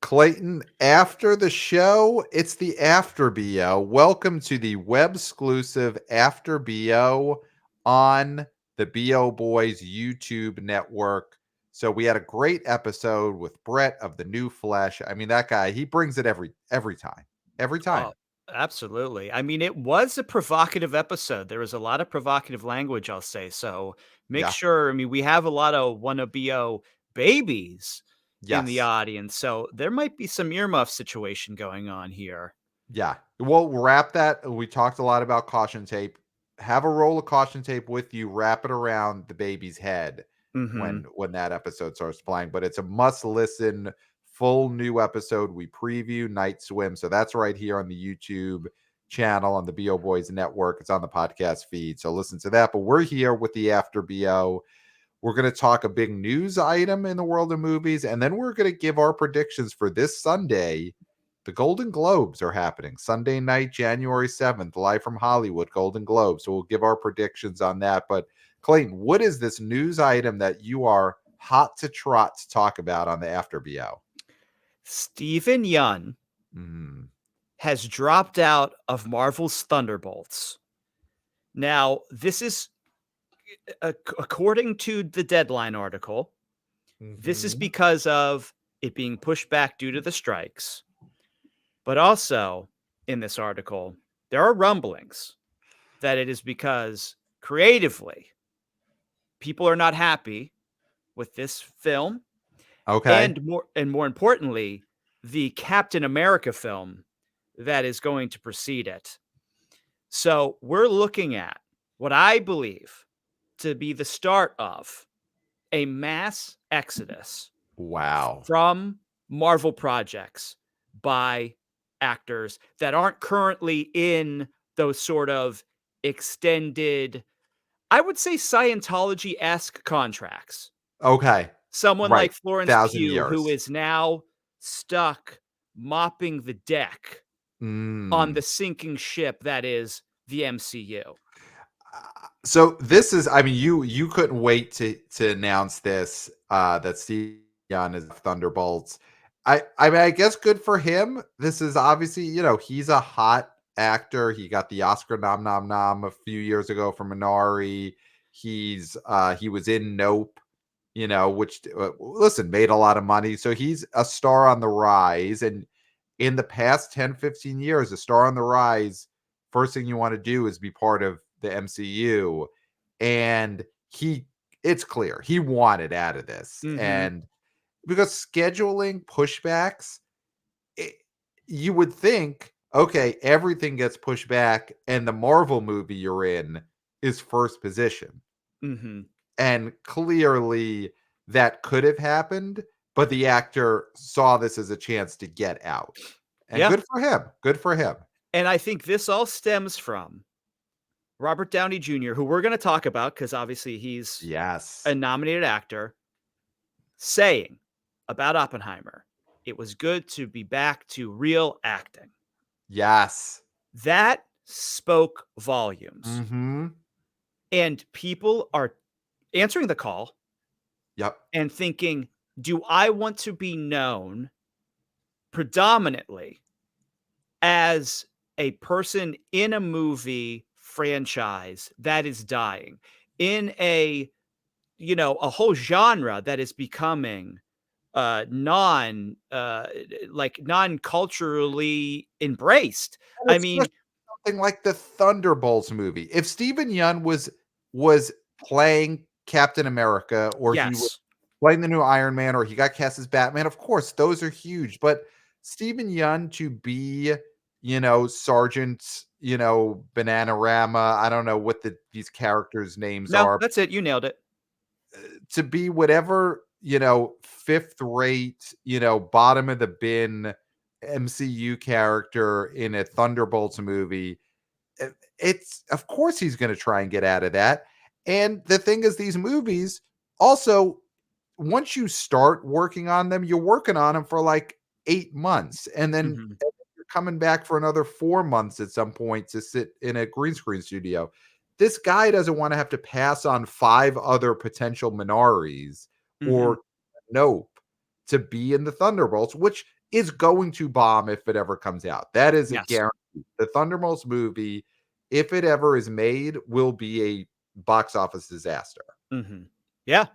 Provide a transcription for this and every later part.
Clayton, after the show, it's the After BO. Welcome to the web exclusive After BO on the BO Boys YouTube network. So we had a great episode with Brett of the New Flesh. I mean, that guy, he brings it every time. Every time. Oh, absolutely. I mean, it was a provocative episode. There was a lot of provocative language, I'll say. So make Yeah. sure, I mean, we have a lot of wanna BO babies in the Yes. audience. So there might be some earmuff situation going on here. Yeah. We'll wrap that. We talked a lot about caution tape. Have a roll of caution tape with you, wrap it around the baby's head Mhm. when that episode starts playing. But it's a must listen full new episode. We preview Night Swim. So that's right here on the YouTube channel on the BO Boys Network. It's on the podcast feed. So listen to that. But we're here with the After BO. We're going to talk a big news item in the world of movies, and then we're going to give our predictions for this Sunday. The Golden Globes are happening Sunday night, January 7th, live from Hollywood, Golden Globes. So we'll give our predictions on that. But Clayton, what is this news item that you are hot to trot to talk about on the After BO? Stephen Yeun Mm, has dropped out of Marvel's Thunderbolts. Now, this is according to the Deadline article, this is mhm. because of it being pushed back due to the strikes. But also, in this article, there are rumblings that it is because creatively, people are not happy with this film, Okay. and more importantly, the Captain America film that is going to precede it. So, we're looking at what I believe to be the start of a mass exodus Wow. from Marvel projects by actors that aren't currently in those sort of extended, I would say Scientology-esque contracts. Okay. Someone Right. like Florence 1,000 Pugh, who years. is now stuck mopping the deck on Mm. the sinking ship that is the MCU. So this is, I mean, you couldn't wait to announce this that Steve Yeun is Thunderbolts. I mean, I guess good for him. This is obviously, he's a hot actor. He got the Oscar nom a few years ago for Minari. He was in Nope, which listen, made a lot of money. So he's a star on the rise, and in the past 10, 15 years, a star on the rise, first thing you want to do is be part of the MCU. And it's clear he wanted out of this. Mhm. And because scheduling pushbacks, it, you would think, okay, everything gets pushed back, and the Marvel movie you're in is first position. Mhm. And clearly that could have happened, but the actor saw this as a chance to get out. And Yeah, good for him. Good for him. and I think this all stems from Robert Downey Jr., who we're gonna talk about because obviously he's a Yes. nominated actor, saying about Oppenheimer, "It was good to be back to real acting." Yes. That spoke volumes, Mhm. and people are answering the call Yep. and thinking, "Do I want to be known predominantly as a person in a movie franchise that is dying, in a whole genre that is becoming non-culturally embraced." And I especially mean, something like the Thunderbolts movie. If Stephen Yeun was playing Captain America, or he was yes. playing the new Iron Man, or he got cast as Batman, of course, those are huge. But Stephen Yeun to be, Sergeant, Bananarama, I don't know what these characters' names No, are, that's it, you nailed it. to be whatever, fifth rate, bottom of the bin MCU character in a Thunderbolts movie, it's of course he's going to try and get out of that. And the thing is, these movies also, once you start working on them, you're working on them for like 8 months, and then Mhm. you're coming back for another 4 months at some point to sit in a green screen studio. This guy doesn't want to have to pass on 5 other potential Minaris Mhm. or Nope to be in the Thunderbolts, which is going to bomb if it ever comes out. That is a Yes. guarantee. The Thunderbolts movie, if it ever is made, will be a box office disaster. Mhm. Yeah.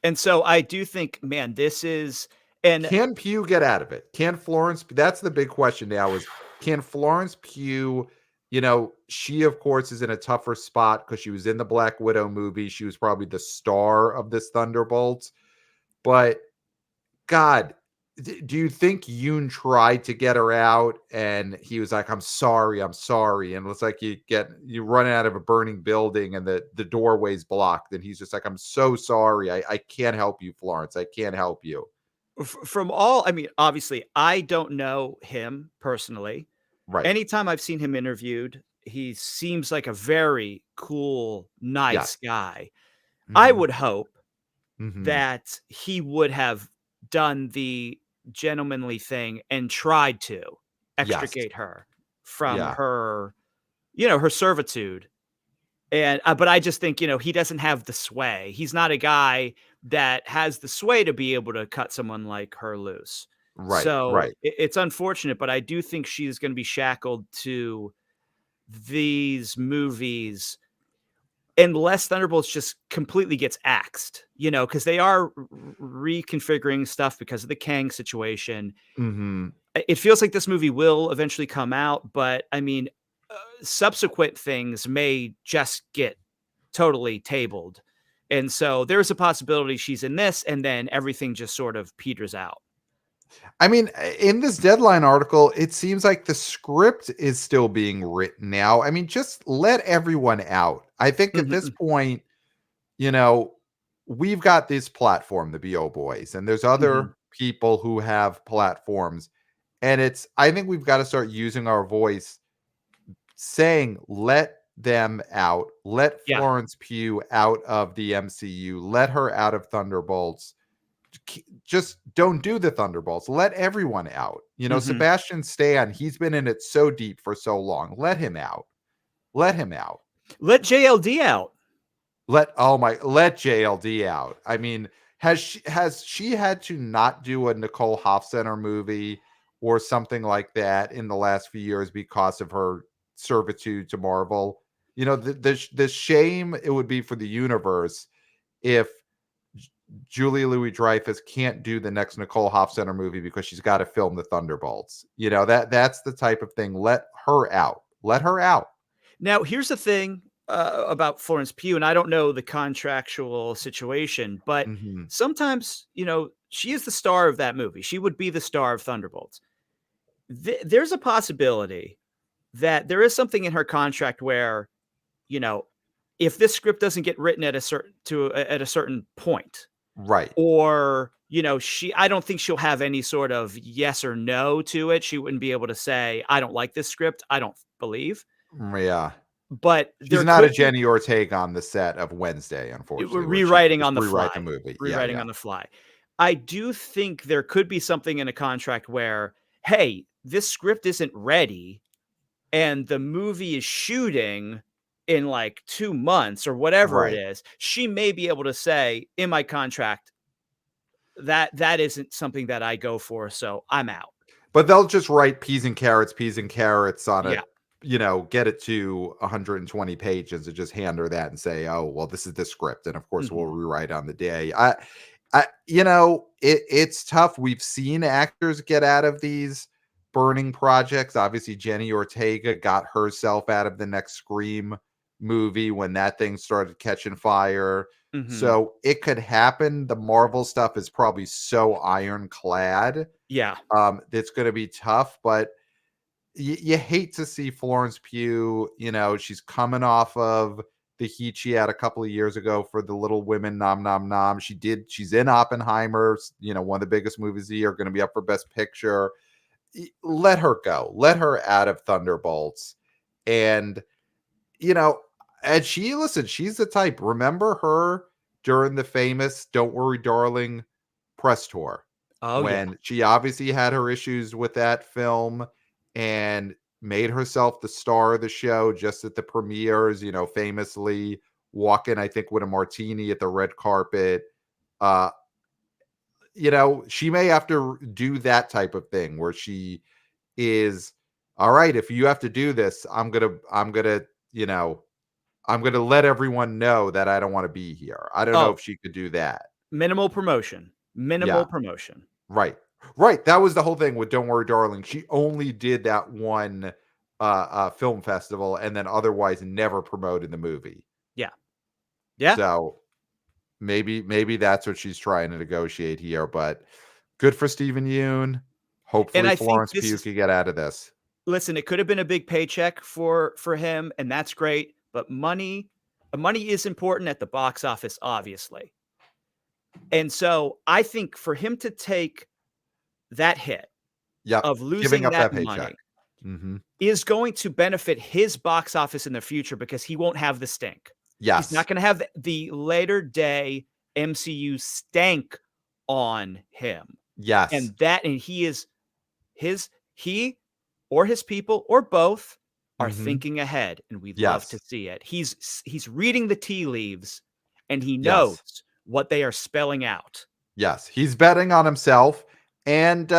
And so I do think, man, this is and Can Pugh get out of it? Can Florence That's the big question now is, can Florence Pugh, she of course is in a tougher spot because she was in the Black Widow movie. She was probably the star of this Thunderbolts. But God, do you think Yoon tried to get her out and he was like, I'm sorry. And it's like you run out of a burning building and the doorway's blocked. And he's just like, I'm so sorry. I can't help you, Florence. I can't help you. from all I mean, obviously, I don't know him personally. Right. Anytime I've seen him interviewed, he seems like a very cool, nice Yes. guy. I Mhm. would hope Mhm. that he would have done the gentlemanly thing and tried to Yes. extricate her from Yeah. her, her servitude. And, but I just think, he doesn't have the sway. He's not a guy that has the sway to be able to cut someone like her loose. Right, So right. it's unfortunate, but I do think she's going to be shackled to these movies unless Thunderbolts just completely gets axed, because they are reconfiguring stuff because of the Kang situation. Mhm. It feels like this movie will eventually come out, but I mean, subsequent things may just get totally tabled. And so there's a possibility she's in this and then everything just sort of peters out. I mean, in this Deadline article, it seems like the script is still being written now. I mean, just let everyone out. I think at this Mhm, point, you know, we've got this platform, the BO Boys, and there's other mhm. people who have platforms. And I think we've got to start using our voice saying, let them out, let Yeah. Florence Pugh out of the MCU, let her out of Thunderbolts. Just don't do the Thunderbolts. Let everyone out. Mhm. Sebastian Stan, he's been in it so deep for so long. Let him out. Let him out. Let JLD out. Let JLD out. I mean, has she had to not do a Nicole Hofstetter movie or something like that in the last few years because of her servitude to Marvel? The shame it would be for the universe if Julia Louis-Dreyfus can't do the next Nicole Hofstetter movie because she's got to film the Thunderbolts. That's the type of thing. Let her out. Let her out. Now, here's the thing, about Florence Pugh, and I don't know the contractual situation, but Mhm. sometimes, she is the star of that movie. She would be the star of Thunderbolts. There's a possibility that there is something in her contract where, you know, if this script doesn't get written at a certain point, Right. or, I don't think she'll have any sort of yes or no to it. She wouldn't be able to say, "I don't like this script." I don't believe. Yeah. But She's there not a could be Jenny Ortega on the set of Wednesday, unfortunately, where she could rewriting just on the rewrite the fly, movie. Yeah, rewriting yeah. on the fly. I do think there could be something in a contract where, "Hey, this script isn't ready and the movie is shooting in like 2 months," or whatever it Right. is. She may be able to say in my contract that isn't something that I go for, so I'm out. But they'll just write peas and carrots on Yeah. a, get it to 120 pages and just hand her that and say, "Oh, well, this is the script." And of course, we'll Mhm. rewrite on the day. It's tough. We've seen actors get out of these burning projects. Obviously, Jenny Ortega got herself out of the next Scream movie when that thing started catching fire. Mhm. So it could happen. The Marvel stuff is probably so ironclad, Yeah. it's going to be tough, but you hate to see Florence Pugh. She's coming off of the heat she had a couple of years ago for the Little Women nom nom nom. She's in Oppenheimer, one of the biggest movies of the year, going to be up for Best Picture. Let her go. Let her out of Thunderbolts. And you know, and she's the type. Remember her during the famous Don't Worry, Darling press tour Oh, yeah. when she obviously had her issues with that film and made herself the star of the show just at the premieres, famously walking, I think, with a martini at the red carpet. Uh, she may have to do that type of thing where she is, all right, if you have to do this, you know, I'm going to let everyone know that I don't want to be here. I don't know Oh, if she could do that. minimal promotion. Yeah. Minimal promotion. Right. Right. That was the whole thing with Don't Worry, Darling. She only did that one film festival and then otherwise never promoted the movie. Yeah. Yeah. So maybe that's what she's trying to negotiate here. But good for Stephen Yeun. And Hopefully I think Florence this Pugh is can get out of this. listen, it could have been a big paycheck for him, and that's great, but money is important at the box office, obviously. And so I think for him to take that hit Yep. of Giving losing up that that paycheck. money Hmm. is going to benefit his box office in the future because he won't have the stink. He's not Yes. gonna have the later day MCU stank on him. Yes. And he is his he or his people or both are Hmm. thinking ahead, and we love to Yes. see it. He's reading the tea leaves, and he knows Yes. what they are spelling out. Yes, he's betting on himself, and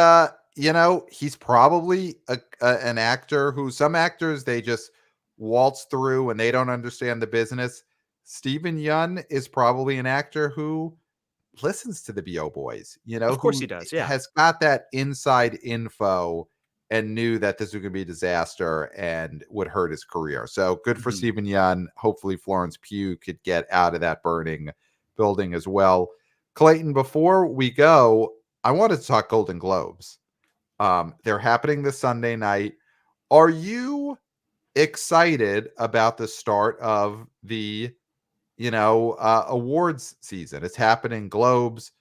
he's probably an actor who some actors they just waltz through and they don't understand the business. Stephen Yun is probably an actor who listens to the BO Boys, Of course who he does, yeah. has got that inside info and knew that this was going to be a disaster and would hurt his career. So good for Mhm. Stephen Yun. Hopefully Florence Pugh could get out of that burning building as well. Clayton, before we go, I wanted to talk Golden Globes. They're happening this Sunday night. Are you excited about the start of the awards season? It's happening. Globes,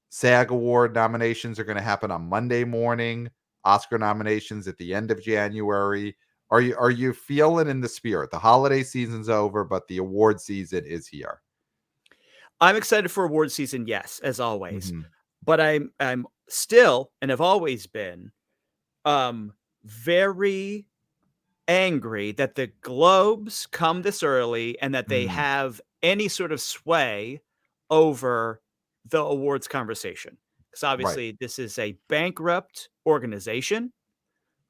SAG award nominations are going to happen on Monday morning. Oscar nominations at the end of January. Are you feeling in the spirit? The holiday season's over, but the award season is here. I'm excited for award season, yes, as always. Mhm. But I'm still and have always been very angry that the Globes come this early and that they Mm, have any sort of sway over the awards conversation. Because right. obviously, this is a bankrupt organization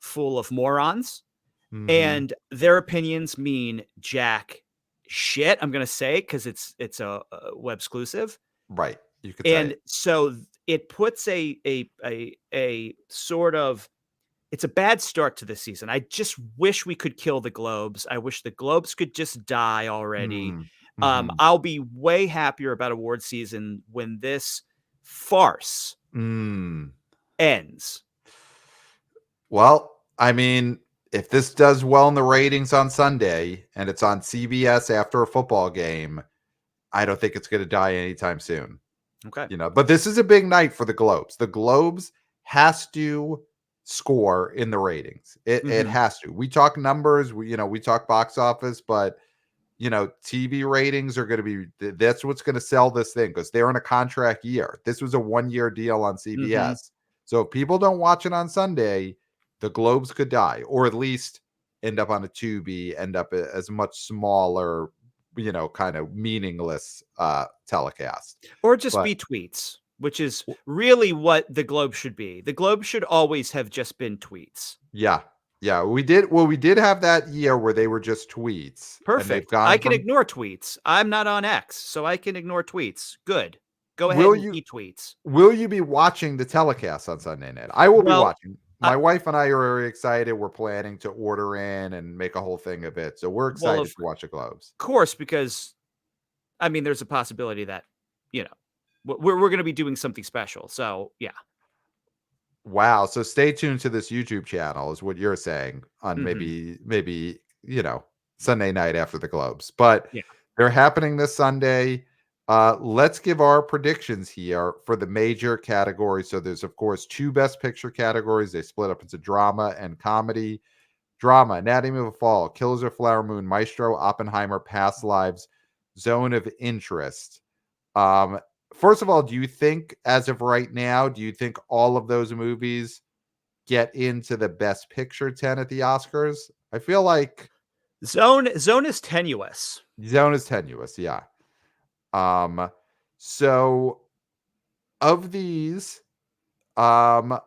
full of morons, Mhm. and their opinions mean jack shit. I'm gonna say because it's a web exclusive, Right. You could say and it. so it puts a sort of it's a bad start to the season. I just wish we could kill the Globes. I wish the Globes could just die already. Mm, mhm. I'll be way happier about award season when this farce Mm. ends. Well, I mean, if this does well in the ratings on Sunday and it's on CBS after a football game, I don't think it's going to die anytime soon. Okay. But this is a big night for the Globes. The Globes has to score in the ratings. It Mhm. has to. We talk numbers, we talk box office, but TV ratings are going to be that's what's going to sell this thing because they're in a contract year. This was a 1-year deal on Mhm. CBS. So if people don't watch it on Sunday, the Globes could die or at least end up on a Tubi, end up as much smaller, kind of meaningless telecast. Or just But be tweets, which is really what the Globe should be. The Globe should always have just been tweets. yeah. Yeah, we did have that year where they were just tweets and they've Perfect. I gone can from ignore tweets. I'm not on X, so I can ignore tweets. Good. Go ahead will and you eat tweets. will you be watching the telecast on Sunday night? I will be Well, watching. I My wife and I are very excited. We're planning to order in and make a whole thing of it. So we're well, excited of to watch the Globes. course, because I mean, there's a possibility that you know we're going to be doing something special. So yeah. Wow. So stay tuned to this YouTube channel is what you're saying on Hmm. maybe, Sunday night after the Globes. But Yeah. they're happening this Sunday. Let's give our predictions here for the major categories. So there's of course two best picture categories. They split up into drama and comedy. Drama, Anatomy of a Fall, Killers of Flower Moon, Maestro, Oppenheimer, Past Lives, Zone of Interest. Um, First of all, do you think, as of right now, do you think all of those movies get into the Best Picture 10 at the Oscars? I feel like Zone is tenuous. Zone is tenuous, yeah. Um, so of these, um,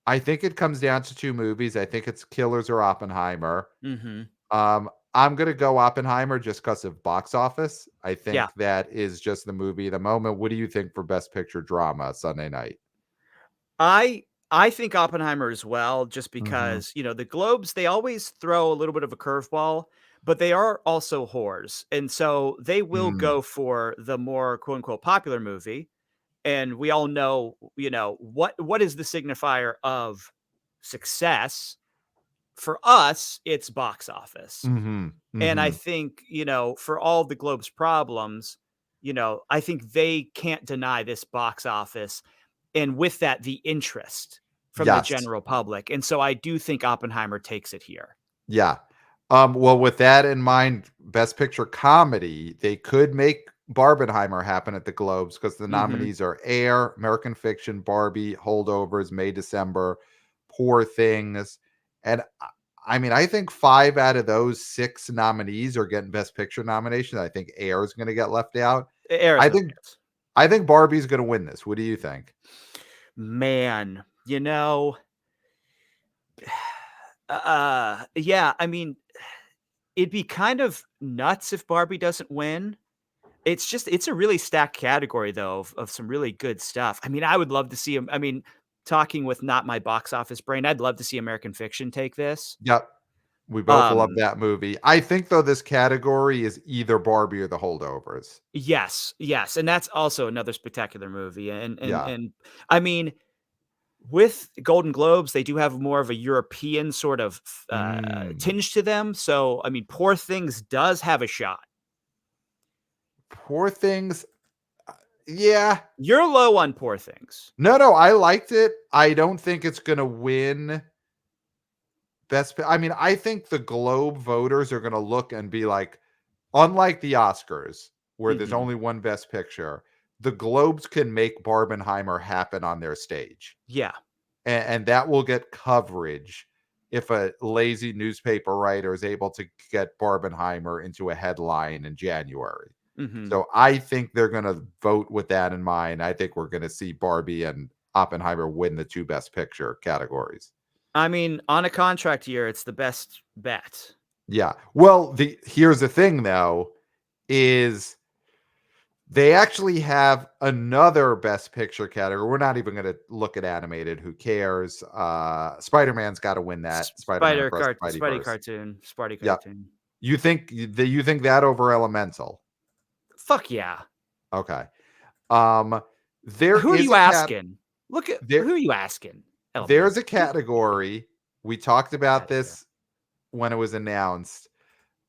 I think it comes down to 2 movies. I think it's Killers or Oppenheimer. Mhm. I'm gonna go Oppenheimer just 'cause of box office. I Yeah. think that is just the movie of the moment. What do you think for Best Picture drama Sunday night? I I think Oppenheimer as well, just Mhm. because, the Globes, they always throw a little bit of a curveball, but they are also whores. And so they will Mm. go for the more quote unquote popular movie. And we all know, what is the signifier of success? For us, it's box office. Mhm. And I Mhm. think, for all the Globe's problems, I think they can't deny this box office, and with that, the interest from the Yes. general public. And so I do think Oppenheimer takes it here. Yeah. Well, with that in mind, Best Picture comedy, they could make Barbenheimer happen at the Globes because the Mhm. nominees are Air, American Fiction, Barbie, Holdovers, May, December, Poor Things. And I mean, I think 5 out of those 6 nominees are getting Best Picture nominations. I think Air is going to get left out. Air is I no think chance. I think Barbie's going to win this. What do you think? Man, yeah, I mean, it'd be kind of nuts if Barbie doesn't win. It's a really stacked category though of some really good stuff. I mean, I would love to see him. I mean, talking with not my box office brain, I'd love to see American Fiction take this. Yep. We both love Um, that movie. I think though this category is either Barbie or The Holdovers. yes, yes, and that's also another spectacular movie. And Yeah. and I mean, with Golden Globes, they do have more of a European sort of Mm. tinge to them. So, I mean, Poor Things does have a shot. Poor Things. uh, Yeah. You're low on Poor Things. No, no, I liked it. I don't think it's gonna win I mean, I think the Globe voters are gonna look and be like, unlike the Oscars, where there's Mhm. only one Best Picture, the Globes can make Barbenheimer happen on their stage. Yeah. And that will get coverage if a lazy newspaper writer is able to get Barbenheimer into a headline in January. Mhm. So I think they're going to vote with that in mind. I think we're going to see Barbie and Oppenheimer win the 2 Best Picture categories. I mean, on a contract year, it's the best bet. Yeah. Well, the here's the thing though, is they actually have another Best Picture category. We're not even gonna look at animated, who cares? Spider-Man's gotta win that, Spider-Man Across the Spidey Spideyverse. cartoon, Spidey Yep. cartoon. You think that over Elemental? Fuck yeah. Okay. Um, there Who are is you a cat asking? Look at there who are you asking? there's a Elemental. category, we talked Get about out of here. this when it was announced,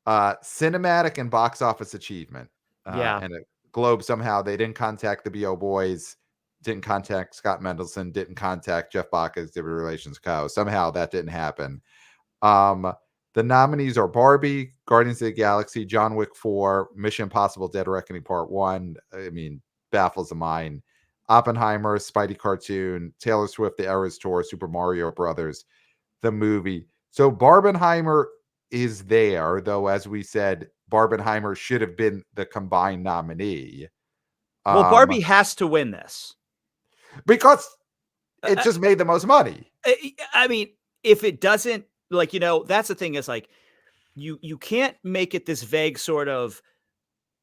cinematic and box office achievement, Yeah. and at Globe somehow they didn't contact the BO Boys, didn't contact Scott Mendelson, didn't contact Jeff Baca, Exhibitor Relations Co. Somehow that didn't happen. Um, the nominees are Barbie, Guardians of the Galaxy, John Wick 4, Mission Impossible: Dead Reckoning Part 1. I mean, baffles the mind. Oppenheimer, Spidey cartoon, Taylor Swift, The Eras Tour, Super Mario Brothers, the movie. So Barbenheimer is there, though, as we said, Barbenheimer should have been the combined nominee. Well, Um, Barbie has to win this. because Uh, it uh, just made the most money. I mean, if it doesn't, like, that's the thing is like you can't make it this vague sort of,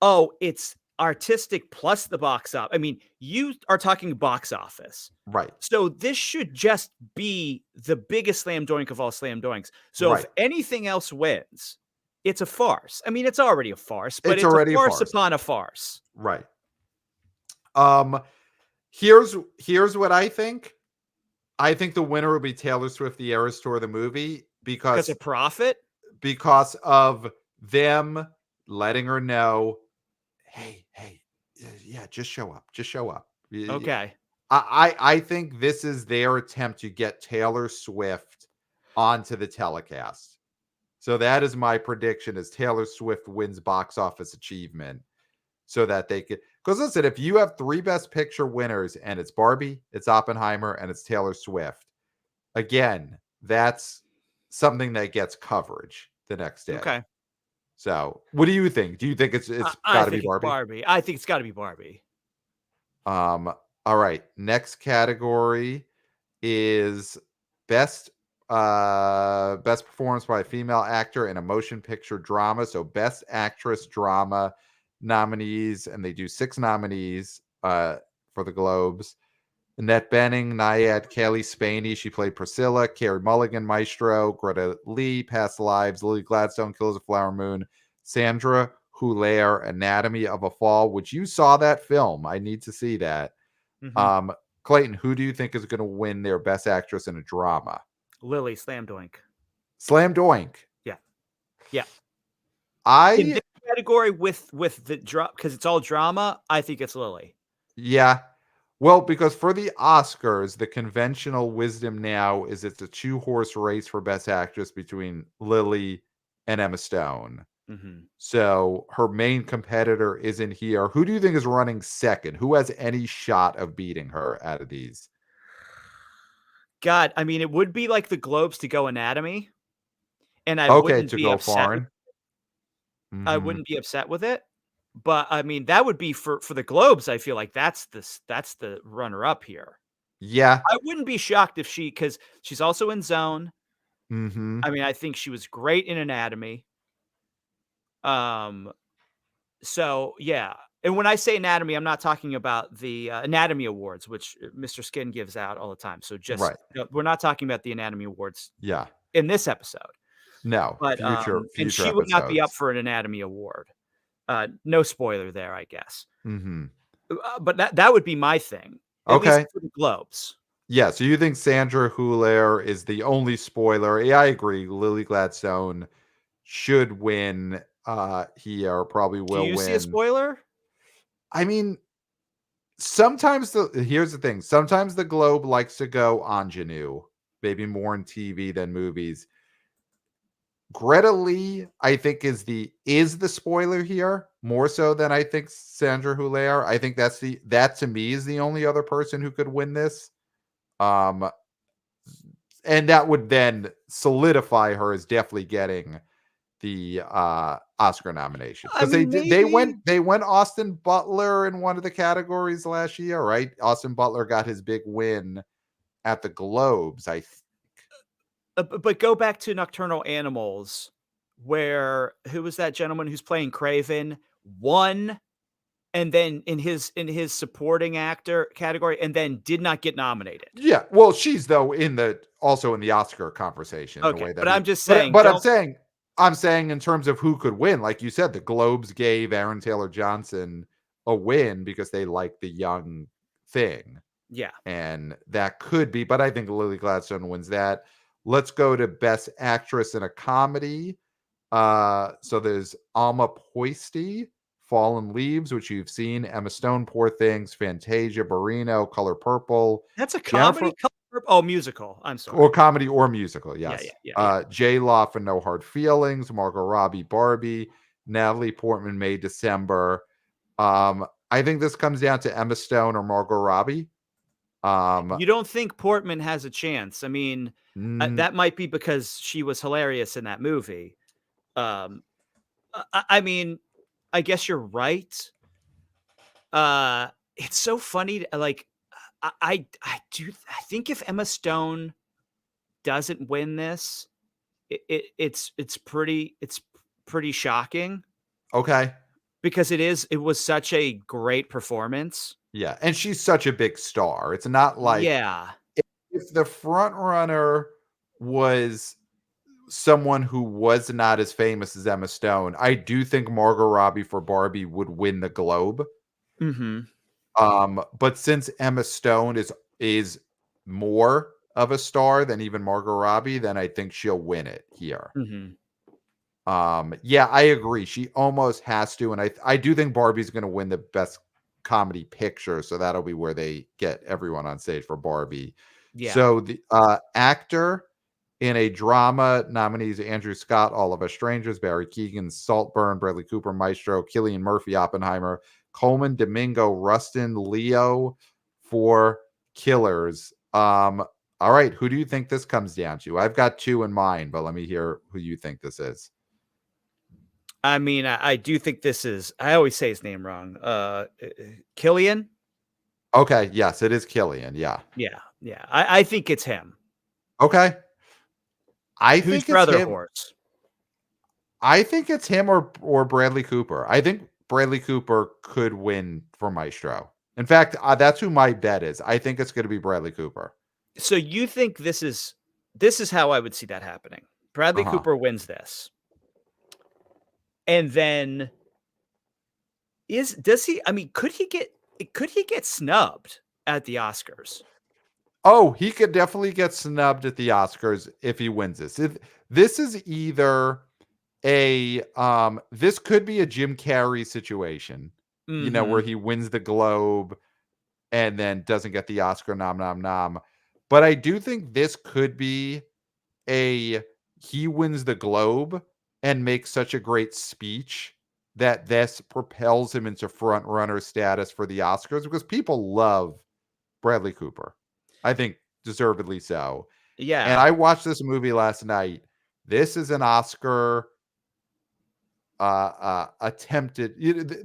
oh, it's artistic plus the box office. I mean, you are talking box office. Right. So this should just be the biggest slam doink of all slam doinks. So if Right. anything else wins, it's a farce. I mean, it's already a farce, but It's it's a already a farce farce. upon a farce Right. Um, here's what I think. I think the winner will be Taylor Swift, The Eras Tour, the movie, because of profit. because of them letting her know, hey, hey, yeah, just show up, just show up. Okay. I think this is their attempt to get Taylor Swift onto the telecast. So that is my prediction: is Taylor Swift wins box office achievement, so that they could. Because listen, if you have 3 Best Picture winners and it's Barbie, it's Oppenheimer, and it's Taylor Swift, again, that's something that gets coverage the next day. Okay. So, what do you think? Do you think I, it's I got to be think it's Barbie? Barbie. I think it's got to be Barbie. Um, All right. Next category is best best performance by a female actor in a motion picture drama. So best actress drama nominees, and they do 6 nominees for the Globes. Annette Bening, Naiad, Kaylee Spaney, she played Priscilla, Carey Mulligan, Maestro, Greta Lee, Past Lives, Lily Gladstone, Killers of Flower Moon, Sandra Huller, Anatomy of a Fall, which you saw that film. I need to see that. Mhm. Um, Clayton, who do you think is going to win their best actress in a drama? Lily Slam Doink. Slam Doink. Yeah. Yeah. In I this category with the drop, because it's all drama, I think it's Lily. Yeah. Well, because for the Oscars, the conventional wisdom now is it's a 2-horse race for best actress between Lily and Emma Stone. Mhm. So her main competitor isn't here. Who do you think is running second? Who has any shot of beating her out of these? God, I mean, it would be like the Globes to go Anatomy, and Okay, to go foreign. I Hmm. wouldn't be upset with it, but, I mean, that would be for the Globes, I feel like that's the runner up here. Yeah. I wouldn't be shocked if because she's also in Zone. Hmm. I mean, I think she was great in Anatomy. Um, so, yeah, and when I say Anatomy, I'm not talking about the, Anatomy Awards, which, Mr. Skin gives out all the time, so just Right. no, we're not talking about the Anatomy Awards Yeah. in this episode, No. but, and Future she would not be up episodes. for an Anatomy Award. No spoiler there, I guess. Hmm. But that would be my thing, at least Okay. for the Globes. Yeah, so you think Sandra Huller is the only spoiler. Yeah, I agree. Lily Gladstone should win here, probably Do will you see a win. spoiler? I mean, sometimes here's the thing. Sometimes the Globe likes to go ingenue, maybe more in TV than movies. Greta Lee, I think, is the spoiler here, more so than I think Sandra Huller. I think that to me is the only other person who could win this. Um, and that would then solidify her as definitely getting the Oscar nomination I because mean, maybe. they went Austin Butler in one of the categories last year, right? Austin Butler got his big win at the Globes. But go back to Nocturnal Animals, where who was that gentleman who's playing Craven? Won, and then in his supporting actor category, and then did not get nominated. Yeah, well, she's though also in the Oscar conversation in a Okay, way that but he. I'm just But saying, don't. I'm saying in terms of who could win, like you said, the Globes gave Aaron Taylor Johnson a win because they like the young thing. Yeah. And that could be, but I think Lily Gladstone wins that. Let's go to Best Actress in a Comedy. So there's Alma Poisty, Fallen Leaves, which you've seen, Emma Stone, Poor Things, Fantasia, Barrino, Color Purple, That's a Jennifer, comedy? Oh, musical. I'm or sorry. comedy or musical, Yeah, yeah, yes. yeah, yeah. J Law for No Hard Feelings, Margot Robbie, Barbie, Natalie Portman, May December. I think this comes down to Emma Stone or Margot Robbie. Um, You don't think Portman has a chance? I mean, mm, that might be because she was hilarious in that movie. Um, I mean, I guess you're right. It's so funny to, like, I think if Emma Stone doesn't win this, it's pretty shocking okay. because it was such a great performance. Yeah, and she's such a big star. It's not like Yeah. if the front runner was someone who was not as famous as Emma Stone, I do think Margot Robbie for Barbie would win the Globe. Mhm. But since Emma Stone is more of a star than even Margot Robbie, then I think she'll win it here. Mhm. Yeah, I agree. She almost has to, and I do think Barbie's going to win the best comedy picture, so that'll be where they get everyone on stage for Barbie. Yeah. So the actor in a drama nominees Andrew Scott, All of Us Strangers, Barry Keoghan, Saltburn, Bradley Cooper, Maestro, Cillian Murphy, Oppenheimer, Coleman, Domingo, Rustin, Leo for Killers. All right, who do you think this comes down to? I've got two in mind, but let me hear who you think this is. I mean, I do think this is I always say his name wrong. Killian? Okay, yes, it is Killian, yeah. Yeah, yeah. I think it's him. Okay. I Who's think your it's other him. horse? I think it's him or Bradley Cooper. I think Bradley Cooper could win for Maestro. In fact, that's who my bet is. I think it's gonna be Bradley Cooper. So you think this is how I would see that happening. Bradley Uh-huh. Cooper wins this. And then does he I mean, could he get snubbed at the Oscars? Oh, he could definitely get snubbed at the Oscars if he wins this. This is either this could be a Jim Carrey situation, where Mhm. he wins the Globe and then doesn't get the Oscar nom nom nom. But I do think this could be a he wins the Globe and makes such a great speech that this propels him into front runner status for the Oscars because people love Bradley Cooper. I think deservedly so. And Yeah. I watched this movie last night. This is an Oscar attempted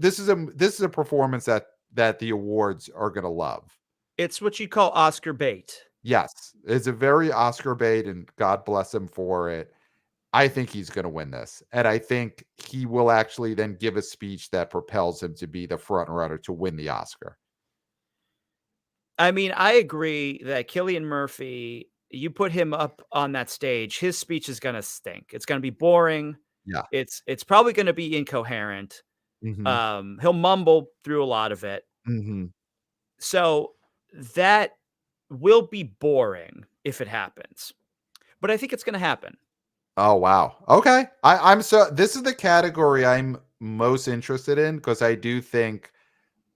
this is a performance that the awards are going to love. It's what you call Oscar bait. Yes, it's a very Oscar bait and God bless him for it. I think he's going to win this. And I think he will actually then give a speech that propels him to be the front runner to win the Oscar. I mean, I agree that Cillian Murphy, you put him up on that stage, his speech is gonna stink. It's gonna be boring. Yeah. It's probably gonna be incoherent. Mhm. He'll mumble through a lot of it. Mhm. So that will be boring if it happens, but I think it's gonna happen. Oh, wow. Okay. I'm so this is the category I'm most interested in because I do think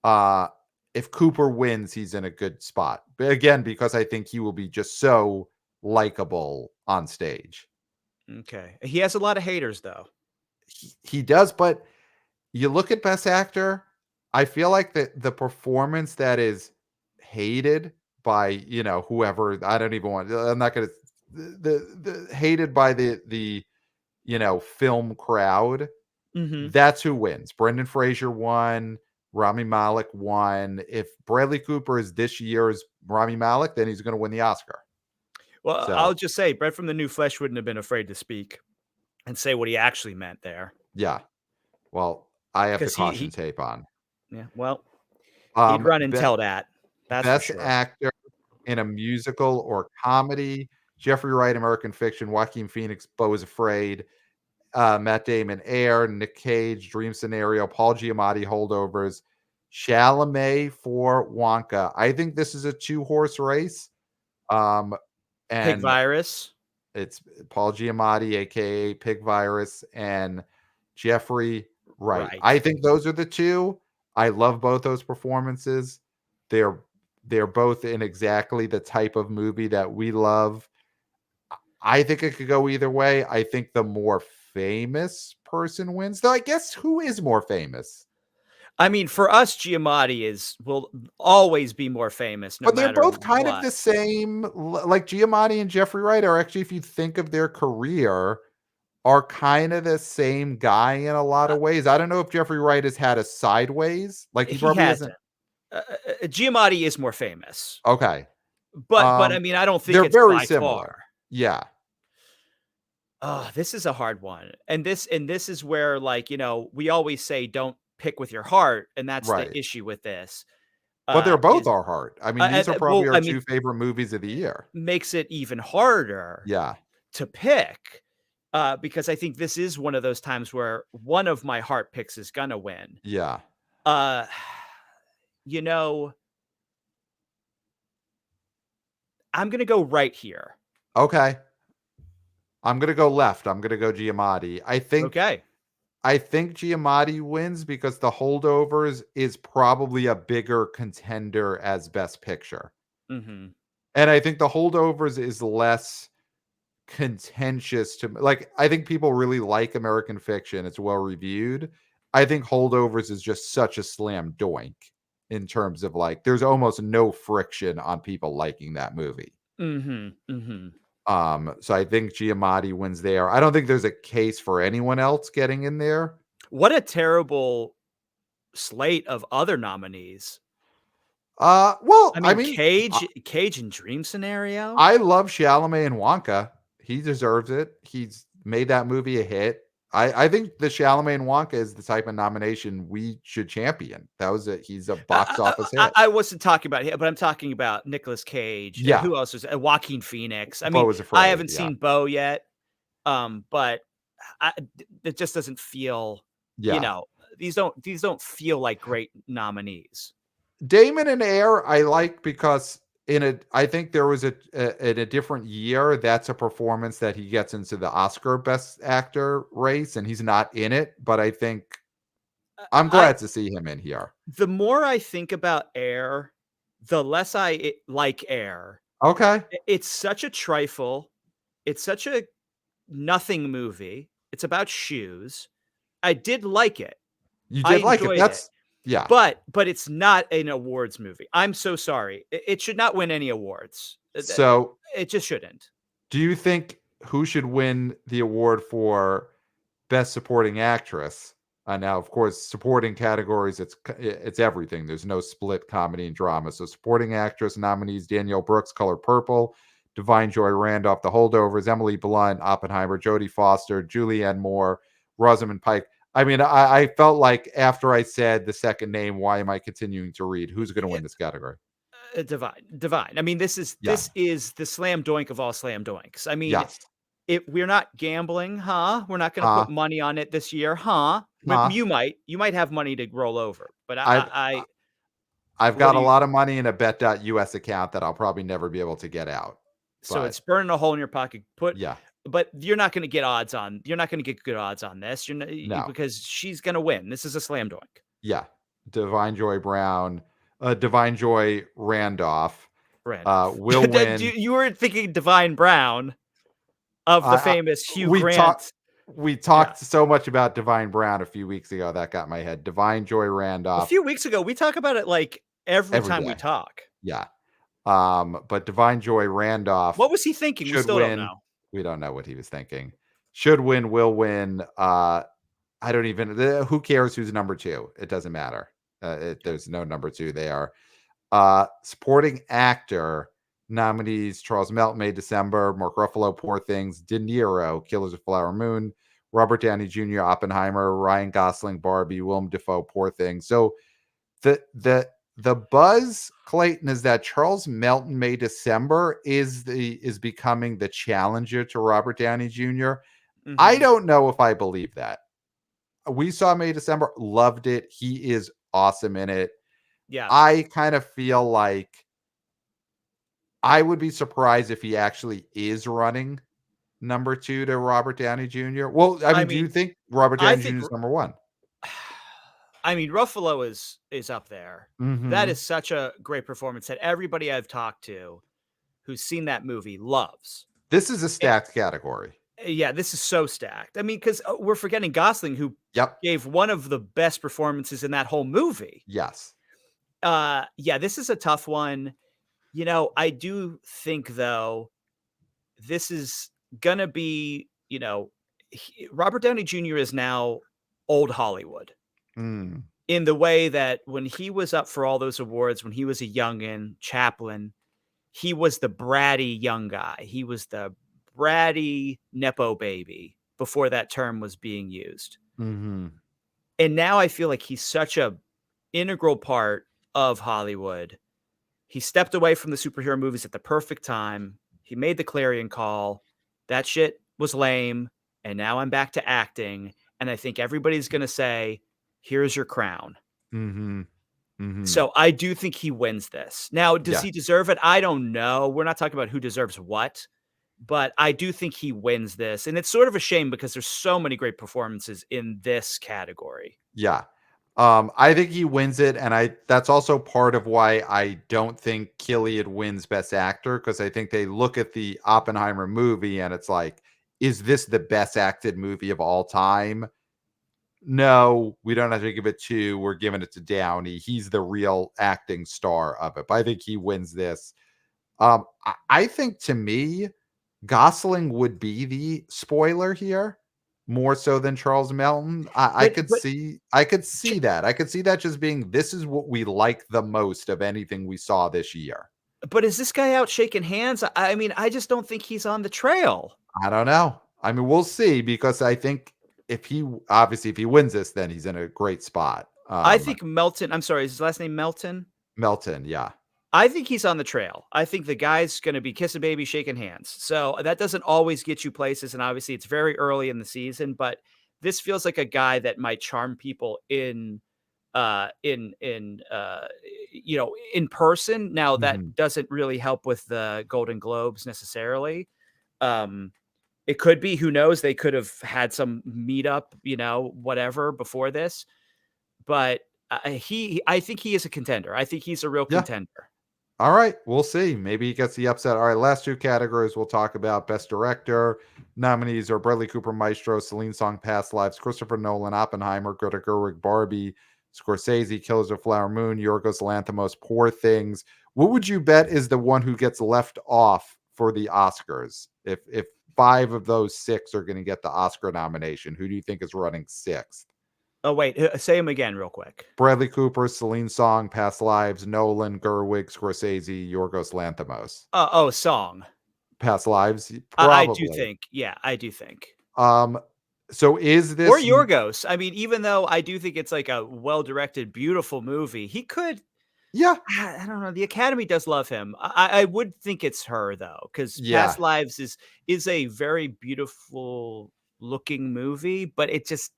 uh if Cooper wins, he's in a good spot. But again, because I think he will be just so likable on stage. Okay. He has a lot of haters though. He does, but you look at Best Actor, I feel like the performance that is hated by, whoever, I don't even want I'm not gonna the hated by the film crowd, Mhm. that's who wins. Brendan Fraser won, Rami Malek won. If Bradley Cooper is this year's Rami Malek, then he's gonna win the Oscar. Well, I'll So, just say Brett from the New Flesh wouldn't have been afraid to speak and say what he actually meant there, yeah. Well, I have the because he caution he tape on. yeah, well, he'd run and Be tell that. That's for Best sure. actor in a musical or comedy, Jeffrey Wright, American Fiction, Joaquin Phoenix, Beau is Afraid, Matt Damon, Air, Nick Cage, Dream Scenario, Paul Giamatti, Holdovers, Chalamet for Wonka. I think this is a two-horse race, um, Pig and virus. it's Paul Giamatti, aka Pig Virus, and Jeffrey Wright. I Right. think those are the two. I love both those performances. They're they're both in exactly the type of movie that we love. I think it could go either way. I think the more famous person wins. Though I guess who is more famous? I mean, for us, Giamatti will always be more famous no But they're matter both kind of what. the same. Like Giamatti and Jeffrey Wright are actually, if you think of their career, are kind of the same guy in a lot Uh, of ways. I don't know if Jeffrey Wright has had a sideways. Like he he probably hasn't. hasn't. Giamatti is more famous, Okay. but I mean, I don't think They're it's very by far. similar. Yeah. Oh, this is a hard one, and this is where, like, we always say don't pick with your heart, and that's the Right. issue with this. But they're both Is our heart. I mean, these are well, probably our I mean, two favorite movies of the year. makes it even harder Yeah. to pick, because I think this is one of those times where one of my heart picks is gonna win. Yeah. Uh, you know, I'm gonna go right here. Okay. I'm gonna go left. I'm gonna go Giamatti. Okay. I think Giamatti wins because The Holdovers is probably a bigger contender as Best Picture. Mhm. And I think The Holdovers is less contentious to like, I think people really like American Fiction. It's well reviewed. I think Holdovers is just such a slam doink in terms of like, there's almost no friction on people liking that movie. Mhm, mhm. So I think Giamatti wins there. I don't think there's a case for anyone else getting in there. What a terrible slate of other nominees. Well, I I mean, mean, Cage and Dream Scenario? I love Chalamet and Wonka. He deserves it. He's made that movie a hit. I think the Chalamet and Wonka is the type of nomination we should champion. He's a box office hit. I wasn't talking about him, but I'm talking about Nicolas Cage. Yeah, Who else was Joaquin Phoenix. I Beau mean, was I afraid. haven't Yeah, seen Bo yet, but it just doesn't feel, you yeah. know, these don't feel like great nominees. Damon and Air, I like because I think there was in a different year. That's a performance that he gets into the Oscar Best Actor race, and he's not in it. But I think I'm I glad to see him in here. The more I think about Air, the less like Air. Okay, It's such a trifle. It's such a nothing movie. It's about shoes. I did like it. you I did like it. enjoyed it. Yeah. But it's not an awards movie. I'm so sorry. It should not win any awards. So, It just shouldn't. do you think who should win the award for Best Supporting Actress? Now, of course, supporting categories, it's everything. There's no split comedy and drama. So, supporting actress nominees: Danielle Brooks, Color Purple; Divine Joy Randolph, The Holdovers; Emily Blunt, Oppenheimer; Jodie Foster; Julianne Moore; Rosamund Pike. I mean, I felt like after I said the second name, why am I continuing to read? Who's going to win this category? Divine. I mean, Yeah. this is the slam doink of all slam doinks. I mean, Yes. we're not gambling, huh? We're not going to put Huh? money on it this year, huh? Huh? You might have money to roll over, but I've I've what got do a you? lot of money in a bet.us account that I'll probably never be able to get out. So But it's burning a hole in your pocket. yeah, But you're not going to get odds on. You're not going to get good odds on this. no. Because she's going to win. This is a slam doink. Yeah. Divine Joy Brown, Divine Joy Randolph, Randolph. will win. You were thinking Divine Brown of the I famous Hugh we talked Grant. we Yeah. talked so much about Divine Brown a few weeks ago that got my head. Divine Joy A Randolph few weeks ago, we talk about it like every every time we day. talk. Yeah. But Divine Joy Randolph What was he thinking? We should still don't win. know. We don't know what he was thinking. Should win, will win. I don't even who cares who's number 2? It doesn't matter. There's no number 2 there. Supporting actor nominees: Charles Melton, May December; Mark Ruffalo, Poor Things; De Niro, Killers of the Flower Moon; Robert Downey Jr., Oppenheimer; Ryan Gosling, Barbie; Willem Dafoe, Poor Things. So the buzz, Clayton, is that Charles Melton, May December is becoming the challenger to Robert Downey Jr. I Mhm. don't know if I believe that. We saw May December, loved it. He is awesome in it. Yeah. I kind of feel like I would be surprised if he actually is running number 2 to Robert Downey Jr. Well, I I mean, do you mean, think Robert I Downey think Jr. is number 1? I mean, Ruffalo is up there. That Mhm. is such a great performance that everybody I've talked to who's seen that movie loves. This is a Eh, stacked category. yeah, this is so stacked. I mean, because we're forgetting Gosling, who Yep. gave one of the best performances in that whole movie. Yes. Yeah, this is a tough one. I do think though this is gonna be, Robert Downey Jr. is now old Hollywood Mm. in the way that when he was up for all those awards, when he was a youngin, Chaplin, he was the bratty young guy. He was the bratty nepo baby before that term was being used. Mhm. And now I feel like he's such a integral part of Hollywood. He stepped away from the superhero movies at the perfect time. He made the clarion call. That shit was lame. And now I'm back to acting. And I think everybody's going to say, here's your crown. Mhm. Mhm. So I do think he wins this. Now, does Yeah. he deserve it? I don't know. We're not talking about who deserves what, but I do think he wins this. And it's sort of a shame because there's so many great performances in this category. Yeah. I think he wins it, and that's also part of why I don't think Killian wins Best Actor, because I think they look at the Oppenheimer movie and it's like, is this the best acted movie of all time? No, we don't have to give it to. We're giving it to Downey. He's the real acting star of it. But I think he wins this. I think to me, Gosling would be the spoiler here. more so than Charles Melton. But I could j see that. I could see that just being this is what we like the most of anything we saw this year. but is this guy out shaking hands? I mean, I just don't think he's on the trail. I don't know. I mean, we'll see because I think if he obviously if he wins this, then he's in a great spot. I think Melton I'm sorry, is his last name Melton? Melton, yeah. I think he's on the trail. I think the guy's gonna be kissing baby, shaking hands. So, that doesn't always get you places, and obviously, it's very early in the season, but this feels like a guy that might charm people in person. Now that Mhm. doesn't really help with the Golden Globes necessarily. Um, it could be, who knows? They could have had some meetup, whatever before this, but, I think he is a contender. I think he's a real Yeah. contender. All right, we'll see. Maybe he gets the upset. All right, last two categories we'll talk about. Best Director nominees are Bradley Cooper, Maestro, Celine Song, Past Lives, Christopher Nolan, Oppenheimer, Greta Gerwig, Barbie, Scorsese, Killers of Flower Moon, Yorgos Lanthimos, Poor Things. What would you bet is the one who gets left off for the Oscars? If five of those six are going to get the Oscar nomination, who do you think is running sixth? Oh, wait, say him again real quick. Bradley Cooper, Celine Song, Past Lives, Nolan, Gerwig, Scorsese, Yorgos Lanthimos. Oh, Song. Past Lives? I do Probably. think, yeah, I do think. Um, so is Or this Yorgos. I mean, even though I do think it's like a well-directed, beautiful movie, he could yeah, I don't know, the Academy does love him. I would think it's her though, because yeah. Past Lives is a very beautiful looking movie, but it's just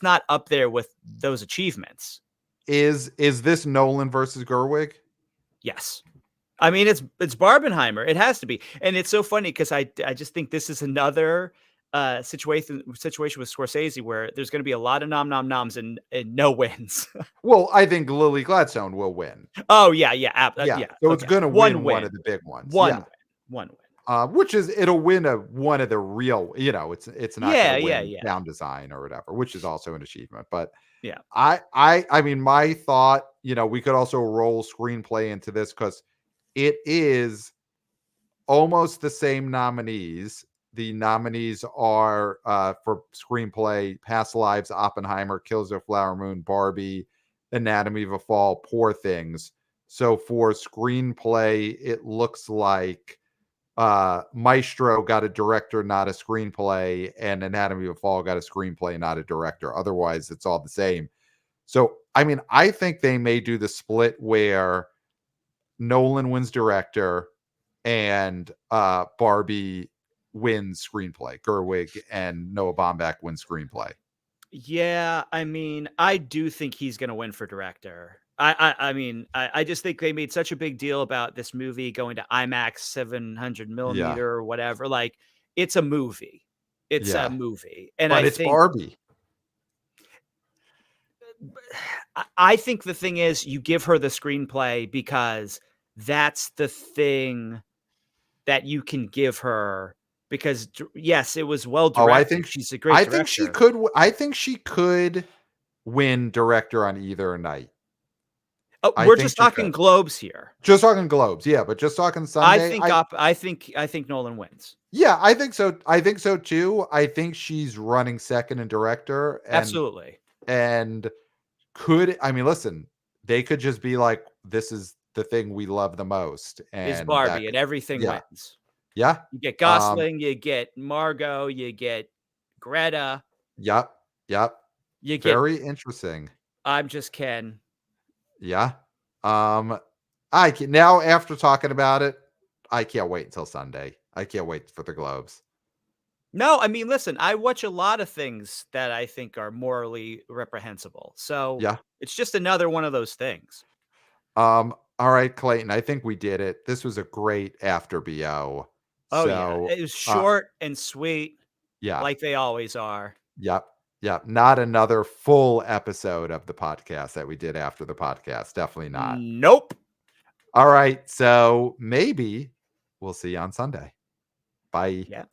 not up there with those achievements. Is this Nolan versus Gerwig? Yes. I mean, it's Barbenheimer. It has to be. And it's so funny because I just think this is another situation with Scorsese where there's gonna be a lot of noms and no wins. Well, I think Lily Gladstone will win. Oh, yeah, yeah, Yeah, yeah, so it's okay. gonna One win one win. of the big ones. One Yeah. win. One win. Which is it'll win one of the real, it's not gonna Yeah, yeah, win yeah, sound design or whatever, which is also an achievement. But yeah. I mean, my thought, we could also roll screenplay into this because it is almost the same nominees. The nominees are for screenplay: Past Lives, Oppenheimer, Kills of Flower Moon, Barbie, Anatomy of a Fall, Poor Things. So for screenplay, it looks like Maestro got a director, not a screenplay, and Anatomy of a Fall got a screenplay, not a director. Otherwise, it's all the same. So, I mean, I think they may do the split where Nolan wins director and Barbie wins screenplay. Gerwig and Noah Baumbach win screenplay. Yeah, I mean, I do think he's gonna win for director. I mean, I just think they made such a big deal about this movie going to IMAX 700 Yeah, millimeter or whatever. Like, it's a movie. It's a yeah, movie. And but I it's think Barbie. I think the thing is you give her the screenplay because that's the thing that you can give her because yes, it was well Oh, directed. She's a great director. I think she could win director on either night. Oh, I we're think just she talking could. globes here. Just talking Globes, yeah, but just talking Sunday, I think Nolan wins. yeah, I think so. I think so too. I think she's running second in director Absolutely. and could I mean listen, they could just be like, this is the thing we love the most. Is And that Barbie and everything yeah, wins. yeah. You get Um, Gosling, you get Margot, you get Greta, yep, yep. you get Very interesting. I'm just Ken. Yeah. Um, I can now after talking about it, I can't wait until Sunday. I can't wait for the Globes. No, I mean, listen, I watch a lot of things that I think are morally reprehensible. So Yeah. it's just another one of those things. All right, Clayton, I think we did it. This was a great after BO. Oh, yeah. So, It was short and sweet, yeah. like they always are. Yep. Yep. Not another full episode of the podcast that we did after the podcast. Definitely not. Nope. All right. So maybe we'll see you on Sunday. Bye. Yeah.